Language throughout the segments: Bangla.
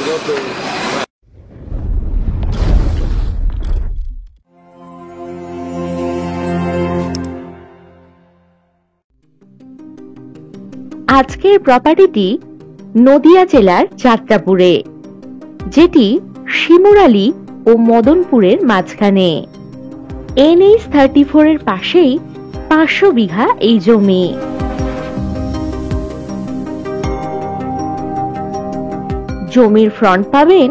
আজকের প্রপার্টিটি নদিয়া জেলার যাত্রাপুরে, যেটি শিমুরালী ও মদনপুরের মাঝখানে। NH-34 এর পাশেই 500 বিঘা এই জমি। জমির ফ্রন্ট পাবেন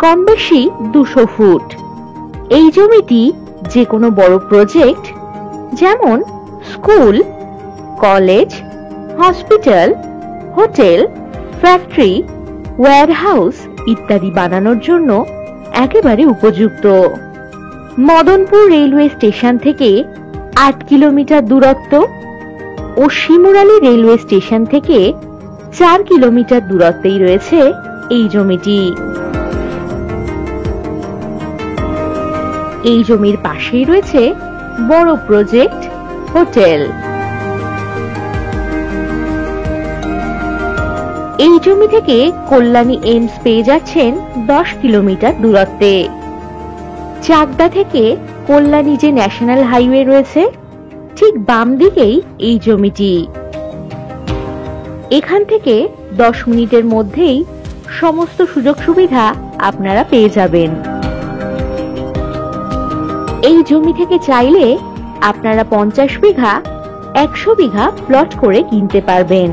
কম বেশি 200 ফুট। এই জমিটি যে কোনো বড় প্রজেক্ট যেমন school, college, hospital, hotel, factory, warehouse ইত্যাদি বানানোর জন্য একেবারে উপযুক্ত। মদনপুর রেলওয়ে স্টেশন থেকে 8 কিলোমিটার দূরত্ব ও শিমুরালী রেলওয়ে স্টেশন থেকে 4 কিলোমিটার দূরত্বেই রয়েছে এই জমিটি। এই জমির পাশেই রয়েছে বড় প্রজেক্ট হোটেল। এই জমি থেকে কল্যাণী এইমস পেয়ে যাচ্ছেন 10 কিলোমিটার দূরত্বে। চাকদা থেকে কল্যাণী যে ন্যাশনাল হাইওয়ে রয়েছে, ঠিক বাম দিকেই এই জমিটি। এখান থেকে 10 মিনিটের মধ্যেই সমস্ত সুযোগ সুবিধা আপনারা পেয়ে যাবেন। এই জমি থেকে চাইলে আপনারা 50 বিঘা, 100 বিঘা প্লট করে কিনতে পারবেন।